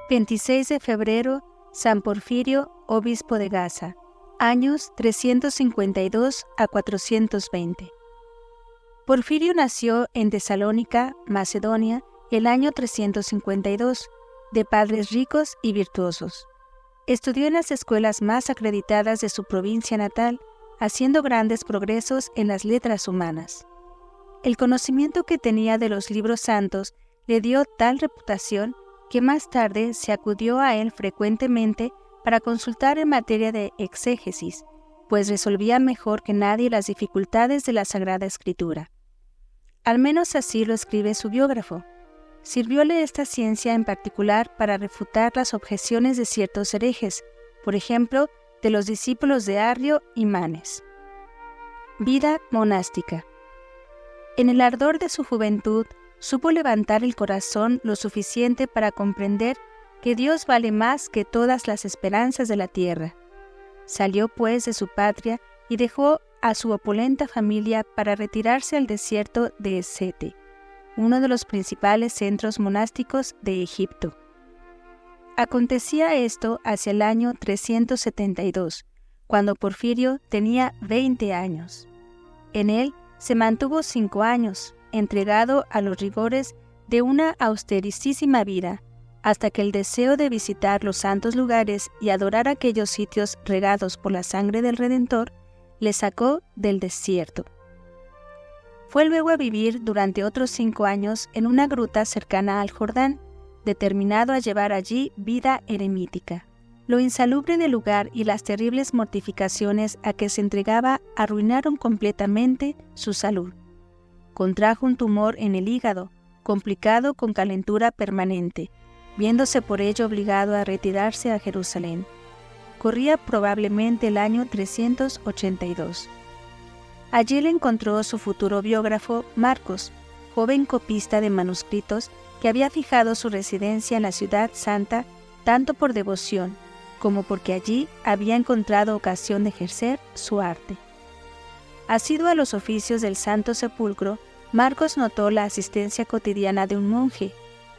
26 de febrero, San Porfirio, obispo de Gaza. Años 352 a 420. Porfirio nació en Tesalónica, Macedonia, el año 352, de padres ricos y virtuosos. Estudió en las escuelas más acreditadas de su provincia natal, haciendo grandes progresos en las letras humanas. El conocimiento que tenía de los libros santos le dio tal reputación que más tarde se acudió a él frecuentemente para consultar en materia de exégesis, pues resolvía mejor que nadie las dificultades de la Sagrada Escritura. Al menos así lo escribe su biógrafo. Sirvióle esta ciencia en particular para refutar las objeciones de ciertos herejes, por ejemplo, de los discípulos de Arrio y Manes. Vida monástica. En el ardor de su juventud, supo levantar el corazón lo suficiente para comprender que Dios vale más que todas las esperanzas de la tierra. Salió pues de su patria y dejó a su opulenta familia para retirarse al desierto de Esete, uno de los principales centros monásticos de Egipto. Acontecía esto hacia el año 372, cuando Porfirio tenía 20 años. En él se mantuvo 5 años, entregado a los rigores de una austericísima vida, hasta que el deseo de visitar los santos lugares y adorar aquellos sitios regados por la sangre del Redentor le sacó del desierto. Fue luego a vivir durante otros 5 años en una gruta cercana al Jordán, determinado a llevar allí vida eremítica. Lo insalubre del lugar y las terribles mortificaciones a que se entregaba arruinaron completamente su salud. Contrajo un tumor en el hígado, complicado con calentura permanente, viéndose por ello obligado a retirarse a Jerusalén. Corría probablemente el año 382. Allí le encontró su futuro biógrafo Marcos, joven copista de manuscritos que había fijado su residencia en la ciudad santa tanto por devoción como porque allí había encontrado ocasión de ejercer su arte. Asiduo a los oficios del Santo Sepulcro, Marcos notó la asistencia cotidiana de un monje,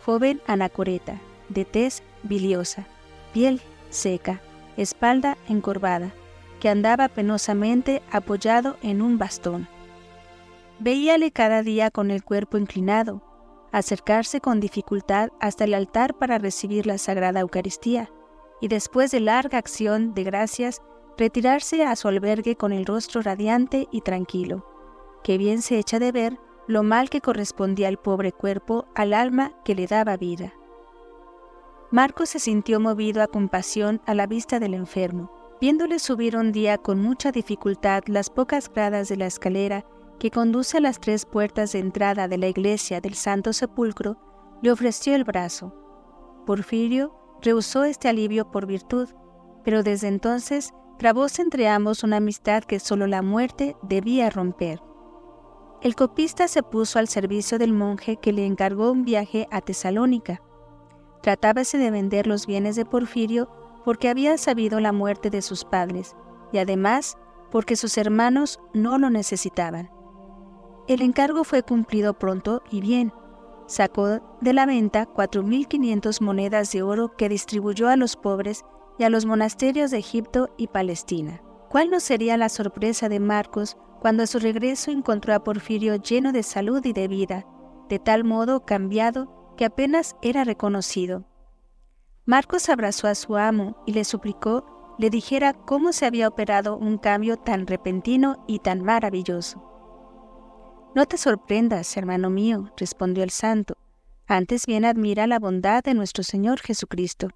joven anacoreta, de tez biliosa, piel seca, espalda encorvada, que andaba penosamente apoyado en un bastón. Veíale cada día con el cuerpo inclinado, acercarse con dificultad hasta el altar para recibir la Sagrada Eucaristía, y después de larga acción de gracias, retirarse a su albergue con el rostro radiante y tranquilo, que bien se echa de ver lo mal que correspondía al pobre cuerpo al alma que le daba vida. Marcos se sintió movido a compasión a la vista del enfermo. Viéndole subir un día con mucha dificultad las pocas gradas de la escalera que conduce a las 3 puertas de entrada de la iglesia del Santo Sepulcro, le ofreció el brazo. Porfirio rehusó este alivio por virtud, pero desde entonces trabóse entre ambos una amistad que solo la muerte debía romper. El copista se puso al servicio del monje que le encargó un viaje a Tesalónica. Tratábase de vender los bienes de Porfirio porque había sabido la muerte de sus padres, y además porque sus hermanos no lo necesitaban. El encargo fue cumplido pronto y bien. Sacó de la venta 4.500 monedas de oro que distribuyó a los pobres y a los monasterios de Egipto y Palestina. ¿Cuál no sería la sorpresa de Marcos cuando a su regreso encontró a Porfirio lleno de salud y de vida, de tal modo cambiado que apenas era reconocido? Marcos abrazó a su amo y le suplicó le dijera cómo se había operado un cambio tan repentino y tan maravilloso. «No te sorprendas, hermano mío», respondió el santo, «antes bien admira la bondad de nuestro Señor Jesucristo.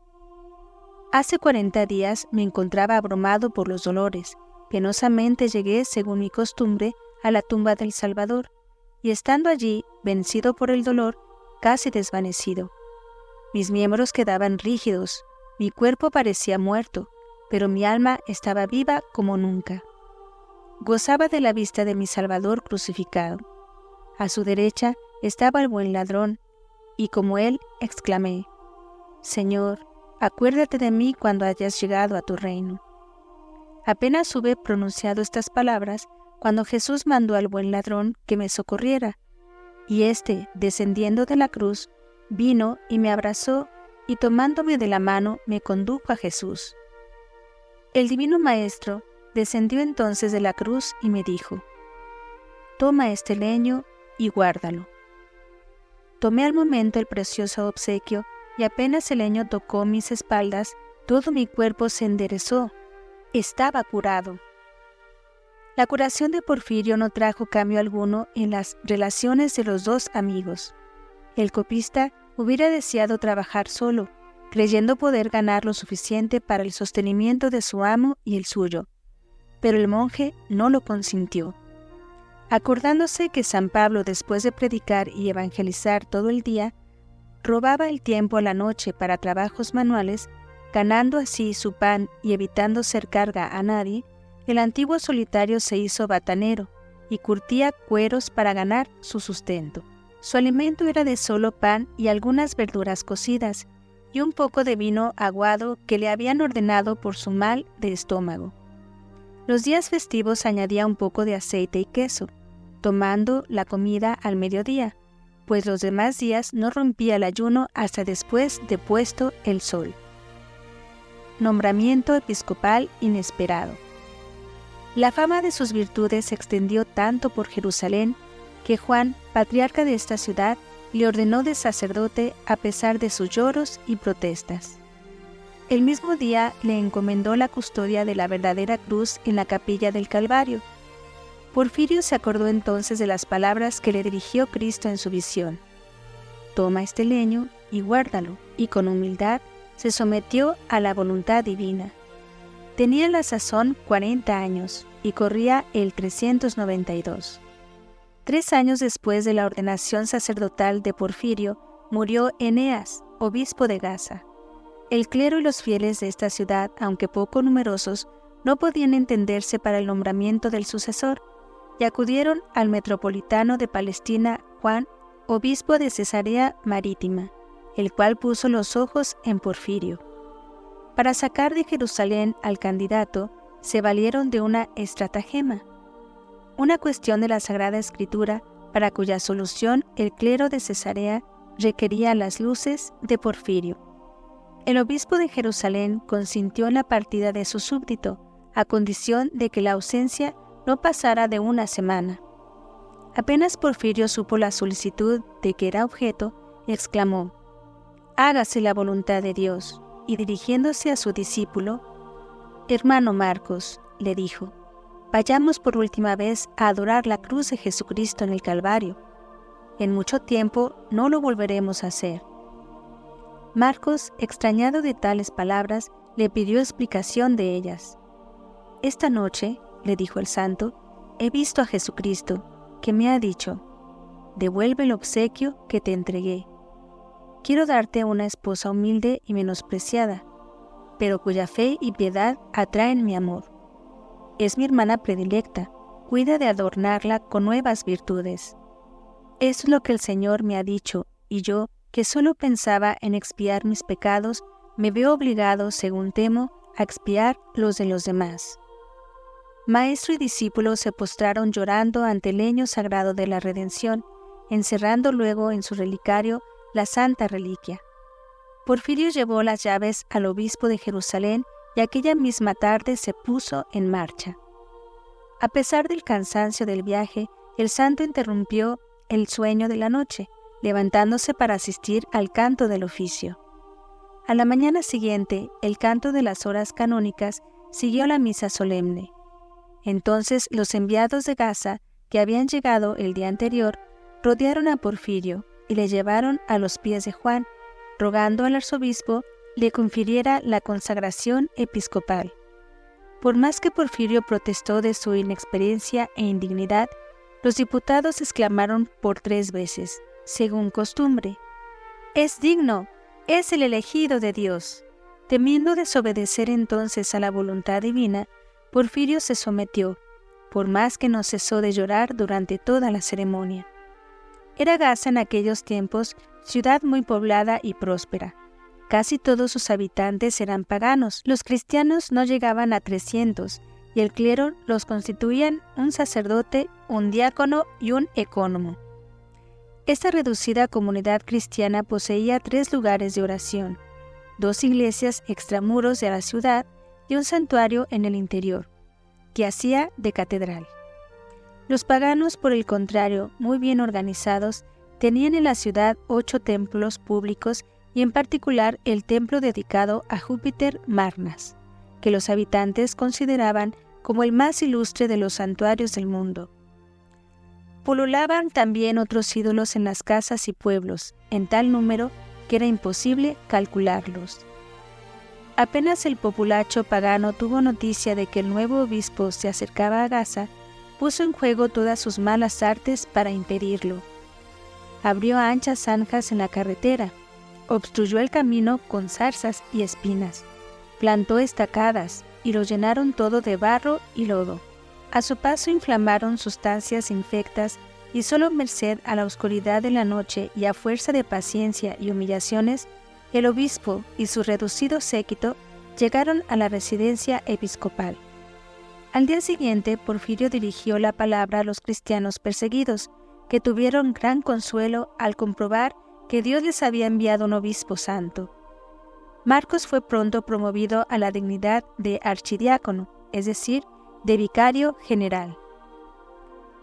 Hace 40 días me encontraba abrumado por los dolores. Penosamente llegué, según mi costumbre, a la tumba del Salvador, y estando allí, vencido por el dolor, casi desvanecido. Mis miembros quedaban rígidos, mi cuerpo parecía muerto, pero mi alma estaba viva como nunca. Gozaba de la vista de mi Salvador crucificado. A su derecha estaba el buen ladrón, y como él exclamé: «Señor, acuérdate de mí cuando hayas llegado a tu reino». Apenas hube pronunciado estas palabras, cuando Jesús mandó al buen ladrón que me socorriera, y éste, descendiendo de la cruz, vino y me abrazó y tomándome de la mano me condujo a Jesús. El Divino Maestro descendió entonces de la cruz y me dijo: «Toma este leño y guárdalo». Tomé al momento el precioso obsequio y apenas el leño tocó mis espaldas, todo mi cuerpo se enderezó. Estaba curado. La curación de Porfirio no trajo cambio alguno en las relaciones de los dos amigos. El copista hubiera deseado trabajar solo, creyendo poder ganar lo suficiente para el sostenimiento de su amo y el suyo, pero el monje no lo consintió. Acordándose que San Pablo, después de predicar y evangelizar todo el día, robaba el tiempo a la noche para trabajos manuales, ganando así su pan y evitando ser carga a nadie, el antiguo solitario se hizo batanero y curtía cueros para ganar su sustento. Su alimento era de solo pan y algunas verduras cocidas, y un poco de vino aguado que le habían ordenado por su mal de estómago. Los días festivos añadía un poco de aceite y queso, tomando la comida al mediodía, pues los demás días no rompía el ayuno hasta después de puesto el sol. Nombramiento episcopal inesperado. La fama de sus virtudes se extendió tanto por Jerusalén que Juan, patriarca de esta ciudad, le ordenó de sacerdote a pesar de sus lloros y protestas. El mismo día le encomendó la custodia de la verdadera cruz en la capilla del Calvario. Porfirio se acordó entonces de las palabras que le dirigió Cristo en su visión: «Toma este leño y guárdalo», y con humildad se sometió a la voluntad divina. Tenía a la sazón 40 años y corría el 392. 3 años después de la ordenación sacerdotal de Porfirio, murió Eneas, obispo de Gaza. El clero y los fieles de esta ciudad, aunque poco numerosos, no podían entenderse para el nombramiento del sucesor, y acudieron al metropolitano de Palestina, Juan, obispo de Cesarea Marítima, el cual puso los ojos en Porfirio. Para sacar de Jerusalén al candidato, se valieron de una estratagema, una cuestión de la Sagrada Escritura para cuya solución el clero de Cesarea requería las luces de Porfirio. El obispo de Jerusalén consintió en la partida de su súbdito, a condición de que la ausencia no pasara de una semana. Apenas Porfirio supo la solicitud de que era objeto, exclamó: «Hágase la voluntad de Dios», y dirigiéndose a su discípulo: «Hermano Marcos», le dijo, «vayamos por última vez a adorar la cruz de Jesucristo en el Calvario. En mucho tiempo no lo volveremos a hacer». Marcos, extrañado de tales palabras, le pidió explicación de ellas. «Esta noche», le dijo el santo, «he visto a Jesucristo, que me ha dicho: devuelve el obsequio que te entregué. Quiero darte una esposa humilde y menospreciada, pero cuya fe y piedad atraen mi amor. Es mi hermana predilecta, cuida de adornarla con nuevas virtudes. Eso es lo que el Señor me ha dicho, y yo, que solo pensaba en expiar mis pecados, me veo obligado, según temo, a expiar los de los demás». Maestro y discípulo se postraron llorando ante el leño sagrado de la redención, encerrando luego en su relicario la santa reliquia. Porfirio llevó las llaves al obispo de Jerusalén y aquella misma tarde se puso en marcha. A pesar del cansancio del viaje, el santo interrumpió el sueño de la noche, levantándose para asistir al canto del oficio. A la mañana siguiente, el canto de las horas canónicas siguió la misa solemne. Entonces los enviados de Gaza, que habían llegado el día anterior, rodearon a Porfirio y le llevaron a los pies de Juan, rogando al arzobispo le confiriera la consagración episcopal. Por más que Porfirio protestó de su inexperiencia e indignidad, los diputados exclamaron por 3 veces, según costumbre: «¡Es digno! ¡Es el elegido de Dios!». Temiendo desobedecer entonces a la voluntad divina, Porfirio se sometió, por más que no cesó de llorar durante toda la ceremonia. Era Gaza en aquellos tiempos ciudad muy poblada y próspera. Casi todos sus habitantes eran paganos, los cristianos no llegaban a 300, y el clero los constituían un sacerdote, un diácono y un ecónomo. Esta reducida comunidad cristiana poseía 3 lugares de oración, 2 iglesias extramuros de la ciudad y un santuario en el interior, que hacía de catedral. Los paganos, por el contrario, muy bien organizados, tenían en la ciudad 8 templos públicos y en particular el templo dedicado a Júpiter Marnas, que los habitantes consideraban como el más ilustre de los santuarios del mundo. Pululaban también otros ídolos en las casas y pueblos, en tal número que era imposible calcularlos. Apenas el populacho pagano tuvo noticia de que el nuevo obispo se acercaba a Gaza, puso en juego todas sus malas artes para impedirlo. Abrió anchas zanjas en la carretera, obstruyó el camino con zarzas y espinas, plantó estacadas y lo llenaron todo de barro y lodo. A su paso inflamaron sustancias infectas y solo merced a la oscuridad de la noche y a fuerza de paciencia y humillaciones, el obispo y su reducido séquito llegaron a la residencia episcopal. Al día siguiente, Porfirio dirigió la palabra a los cristianos perseguidos, que tuvieron gran consuelo al comprobar que Dios les había enviado un obispo santo. Marcos fue pronto promovido a la dignidad de archidiácono, es decir, de vicario general.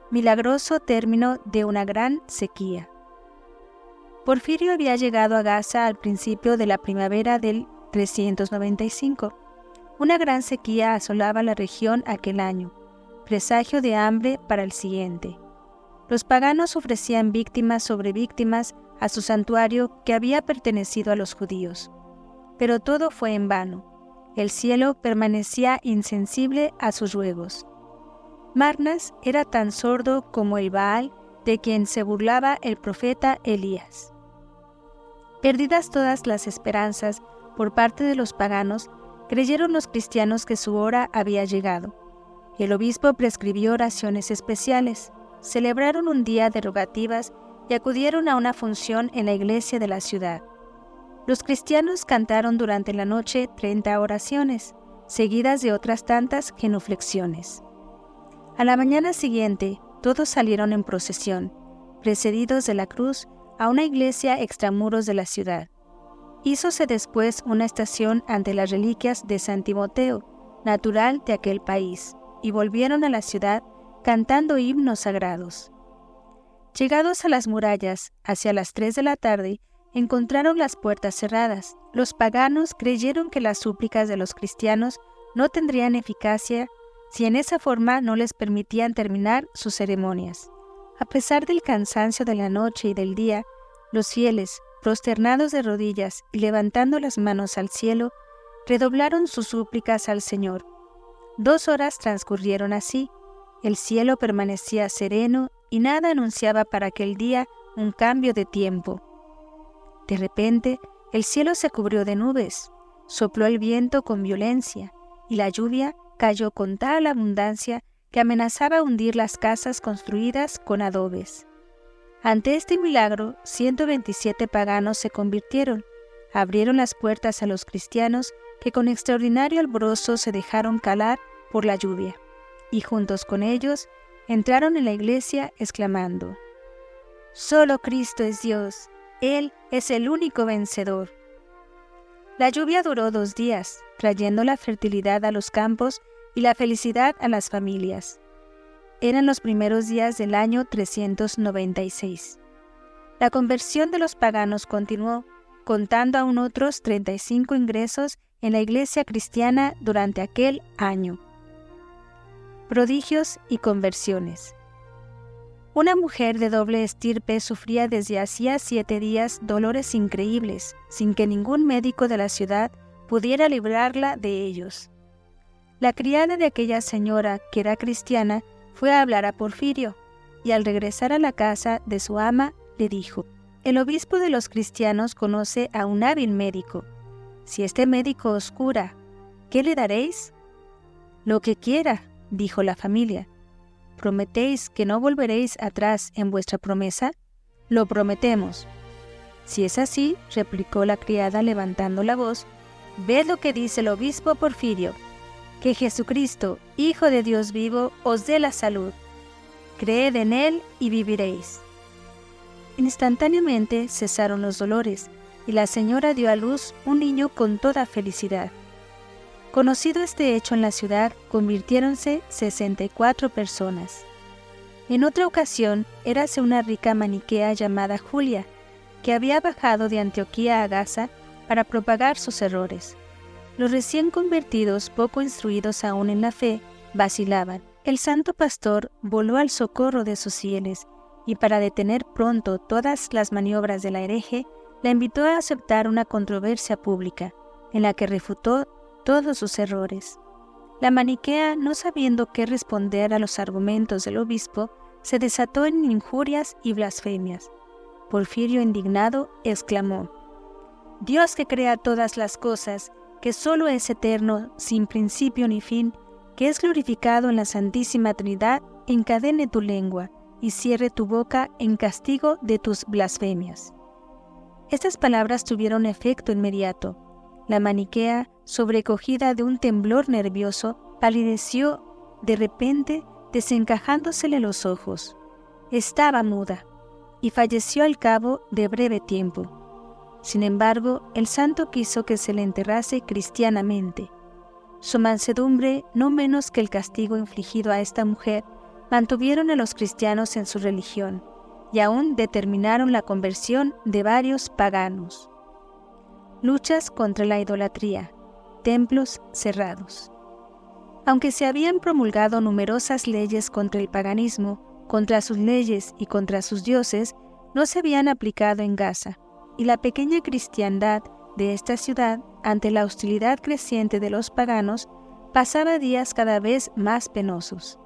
Milagroso término de una gran sequía. Porfirio había llegado a Gaza al principio de la primavera del 395. Una gran sequía asolaba la región aquel año, presagio de hambre para el siguiente. Los paganos ofrecían víctimas sobre víctimas a su santuario que había pertenecido a los judíos. Pero todo fue en vano. El cielo permanecía insensible a sus ruegos. Marnas era tan sordo como el Baal de quien se burlaba el profeta Elías. Perdidas todas las esperanzas por parte de los paganos, creyeron los cristianos que su hora había llegado. El obispo prescribió oraciones especiales, celebraron un día de rogativas y acudieron a una función en la iglesia de la ciudad. Los cristianos cantaron durante la noche 30 oraciones, seguidas de otras tantas genuflexiones. A la mañana siguiente, todos salieron en procesión, precedidos de la cruz, a una iglesia extramuros de la ciudad. Hízose después una estación ante las reliquias de San Timoteo, natural de aquel país, y volvieron a la ciudad cantando himnos sagrados. Llegados a las murallas, hacia las 3 de la tarde, encontraron las puertas cerradas. Los paganos creyeron que las súplicas de los cristianos no tendrían eficacia si en esa forma no les permitían terminar sus ceremonias. A pesar del cansancio de la noche y del día, los fieles, prosternados de rodillas y levantando las manos al cielo, redoblaron sus súplicas al Señor. 2 horas transcurrieron así. El cielo permanecía sereno y nada anunciaba para aquel día un cambio de tiempo. De repente, el cielo se cubrió de nubes, sopló el viento con violencia y la lluvia cayó con tal abundancia que amenazaba hundir las casas construidas con adobes. Ante este milagro, 127 paganos se convirtieron, abrieron las puertas a los cristianos que con extraordinario alborozo se dejaron calar por la lluvia, y juntos con ellos entraron en la iglesia exclamando: «Solo Cristo es Dios, Él es el único vencedor». La lluvia duró 2 días, trayendo la fertilidad a los campos y la felicidad a las familias. Eran los primeros días del año 396. La conversión de los paganos continuó, contando aún otros 35 ingresos en la iglesia cristiana durante aquel año. Prodigios y conversiones. Una mujer de doble estirpe sufría desde hacía 7 días dolores increíbles, sin que ningún médico de la ciudad pudiera librarla de ellos. La criada de aquella señora, que era cristiana, fue a hablar a Porfirio, y al regresar a la casa de su ama, le dijo: «El obispo de los cristianos conoce a un hábil médico. Si este médico os cura, ¿qué le daréis?». «Lo que quiera», dijo la familia. «¿Prometéis que no volveréis atrás en vuestra promesa?». «Lo prometemos». «Si es así», replicó la criada levantando la voz, «ved lo que dice el obispo Porfirio, que Jesucristo, Hijo de Dios vivo, os dé la salud. Creed en Él y viviréis». Instantáneamente cesaron los dolores, y la señora dio a luz un niño con toda felicidad. Conocido este hecho en la ciudad, convirtiéronse 64 personas. En otra ocasión, érase una rica maniquea llamada Julia, que había bajado de Antioquía a Gaza para propagar sus errores. Los recién convertidos, poco instruidos aún en la fe, vacilaban. El santo pastor voló al socorro de sus fieles y para detener pronto todas las maniobras de la hereje, la invitó a aceptar una controversia pública, en la que refutó todos sus errores. La maniquea, no sabiendo qué responder a los argumentos del obispo, se desató en injurias y blasfemias. Porfirio, indignado, exclamó: «Dios que crea todas las cosas, que solo es eterno, sin principio ni fin, que es glorificado en la Santísima Trinidad, encadene tu lengua y cierre tu boca en castigo de tus blasfemias». Estas palabras tuvieron efecto inmediato. La maniquea, sobrecogida de un temblor nervioso, palideció de repente, desencajándosele los ojos. Estaba muda, y falleció al cabo de breve tiempo. Sin embargo, el santo quiso que se le enterrase cristianamente. Su mansedumbre, no menos que el castigo infligido a esta mujer, mantuvieron a los cristianos en su religión, y aún determinaron la conversión de varios paganos. Luchas contra la idolatría, templos cerrados. Aunque se habían promulgado numerosas leyes contra el paganismo, contra sus leyes y contra sus dioses, no se habían aplicado en Gaza, y la pequeña cristiandad de esta ciudad, ante la hostilidad creciente de los paganos, pasaba días cada vez más penosos.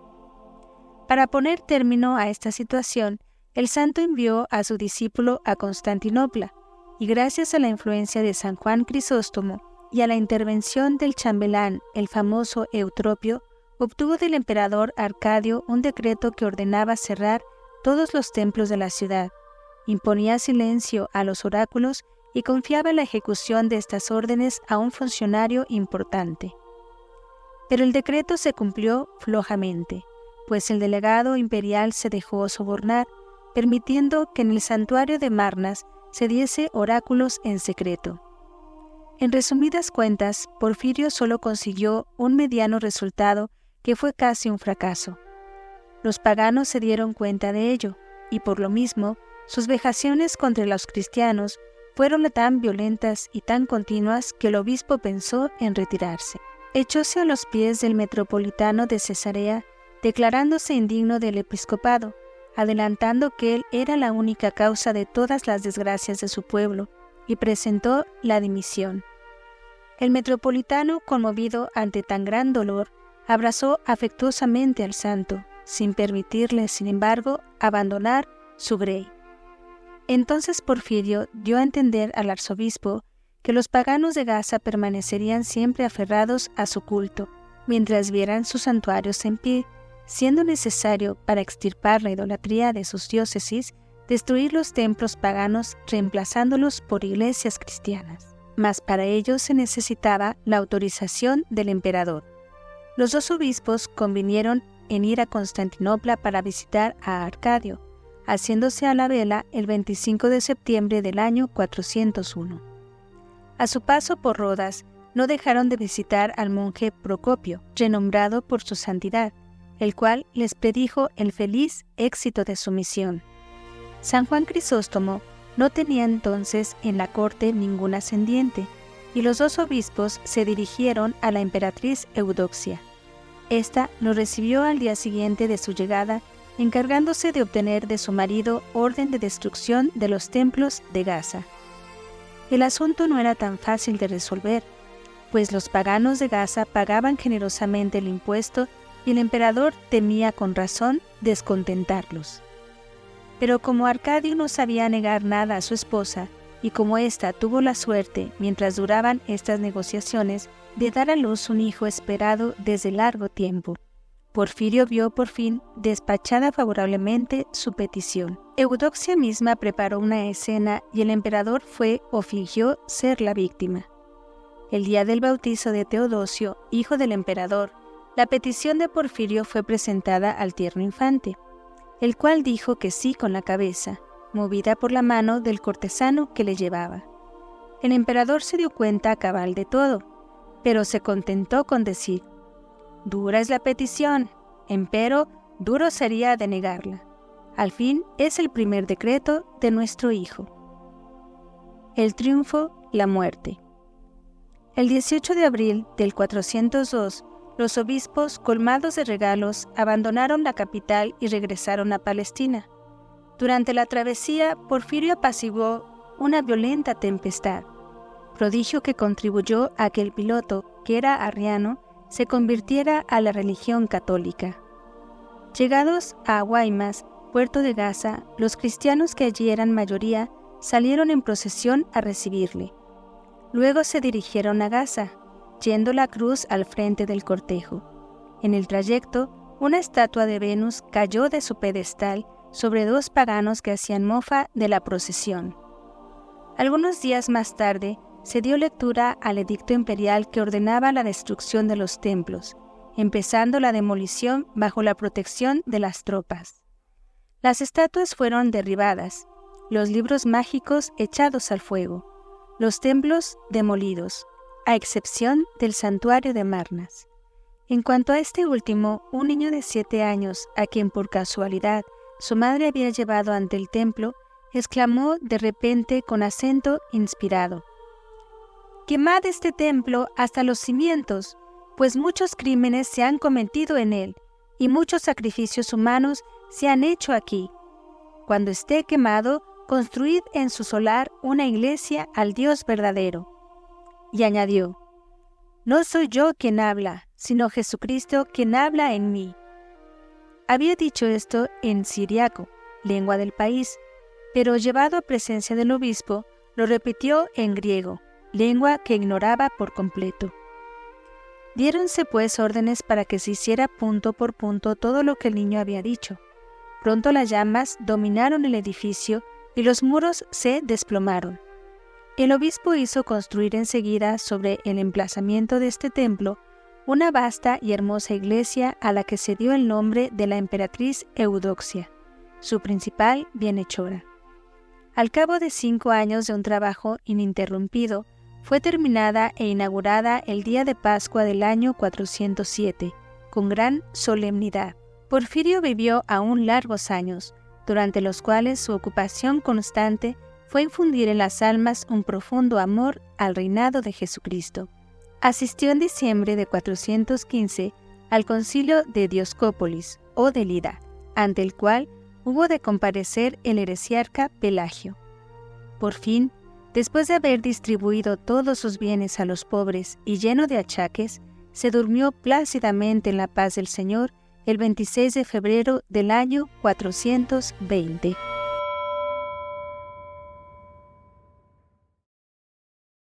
Para poner término a esta situación, el santo envió a su discípulo a Constantinopla, y gracias a la influencia de San Juan Crisóstomo y a la intervención del chambelán, el famoso Eutropio, obtuvo del emperador Arcadio un decreto que ordenaba cerrar todos los templos de la ciudad, imponía silencio a los oráculos y confiaba la ejecución de estas órdenes a un funcionario importante. Pero el decreto se cumplió flojamente, pues el delegado imperial se dejó sobornar, permitiendo que en el santuario de Marnas se diese oráculos en secreto. En resumidas cuentas, Porfirio solo consiguió un mediano resultado que fue casi un fracaso. Los paganos se dieron cuenta de ello, y por lo mismo, sus vejaciones contra los cristianos fueron tan violentas y tan continuas que el obispo pensó en retirarse. Echóse a los pies del metropolitano de Cesarea, declarándose indigno del episcopado, adelantando que él era la única causa de todas las desgracias de su pueblo, y presentó la dimisión. El metropolitano, conmovido ante tan gran dolor, abrazó afectuosamente al santo, sin permitirle, sin embargo, abandonar su grey. Entonces Porfirio dio a entender al arzobispo que los paganos de Gaza permanecerían siempre aferrados a su culto, mientras vieran sus santuarios en pie, siendo necesario, para extirpar la idolatría de sus diócesis, destruir los templos paganos reemplazándolos por iglesias cristianas. Mas para ello se necesitaba la autorización del emperador. Los dos obispos convinieron en ir a Constantinopla para visitar a Arcadio, haciéndose a la vela el 25 de septiembre del año 401. A su paso por Rodas, no dejaron de visitar al monje Procopio, renombrado por su santidad, el cual les predijo el feliz éxito de su misión. San Juan Crisóstomo no tenía entonces en la corte ningún ascendiente, y los dos obispos se dirigieron a la emperatriz Eudoxia. Esta lo recibió al día siguiente de su llegada, encargándose de obtener de su marido orden de destrucción de los templos de Gaza. El asunto no era tan fácil de resolver, pues los paganos de Gaza pagaban generosamente el impuesto y el emperador temía con razón descontentarlos. Pero como Arcadio no sabía negar nada a su esposa, y como ésta tuvo la suerte, mientras duraban estas negociaciones, de dar a luz un hijo esperado desde largo tiempo, Porfirio vio por fin despachada favorablemente su petición. Eudoxia misma preparó una escena y el emperador fue o fingió ser la víctima. El día del bautizo de Teodosio, hijo del emperador, la petición de Porfirio fue presentada al tierno infante, el cual dijo que sí con la cabeza, movida por la mano del cortesano que le llevaba. El emperador se dio cuenta cabal de todo, pero se contentó con decir: «Dura es la petición, empero duro sería denegarla. Al fin es el primer decreto de nuestro hijo». El triunfo, la muerte. El 18 de abril del 402, los obispos, colmados de regalos, abandonaron la capital y regresaron a Palestina. Durante la travesía, Porfirio apaciguó una violenta tempestad, prodigio que contribuyó a que el piloto, que era arriano, se convirtiera a la religión católica. Llegados a Guaymas, puerto de Gaza, los cristianos, que allí eran mayoría, salieron en procesión a recibirle. Luego se dirigieron a Gaza, yendo la cruz al frente del cortejo. En el trayecto, una estatua de Venus cayó de su pedestal sobre dos paganos que hacían mofa de la procesión. Algunos días más tarde, se dio lectura al edicto imperial que ordenaba la destrucción de los templos, empezando la demolición bajo la protección de las tropas. Las estatuas fueron derribadas, los libros mágicos echados al fuego, los templos demolidos, a excepción del santuario de Marnas. En cuanto a este último, un niño de 7 años, a quien por casualidad su madre había llevado ante el templo, exclamó de repente con acento inspirado: «Quemad este templo hasta los cimientos, pues muchos crímenes se han cometido en él, y muchos sacrificios humanos se han hecho aquí. Cuando esté quemado, construid en su solar una iglesia al Dios verdadero». Y añadió: «No soy yo quien habla, sino Jesucristo quien habla en mí». Había dicho esto en siriaco, lengua del país, pero llevado a presencia del obispo, lo repitió en griego, lengua que ignoraba por completo. Diéronse pues órdenes para que se hiciera punto por punto todo lo que el niño había dicho. Pronto las llamas dominaron el edificio y los muros se desplomaron. El obispo hizo construir enseguida sobre el emplazamiento de este templo una vasta y hermosa iglesia a la que se dio el nombre de la emperatriz Eudoxia, su principal bienhechora. Al cabo de 5 años de un trabajo ininterrumpido, fue terminada e inaugurada el día de Pascua del año 407, con gran solemnidad. Porfirio vivió aún largos años, durante los cuales su ocupación constante fue infundir en las almas un profundo amor al reinado de Jesucristo. Asistió en diciembre de 415 al concilio de Dioscópolis o de Lida, ante el cual hubo de comparecer el heresiarca Pelagio. Por fin, después de haber distribuido todos sus bienes a los pobres y lleno de achaques, se durmió plácidamente en la paz del Señor el 26 de febrero del año 420.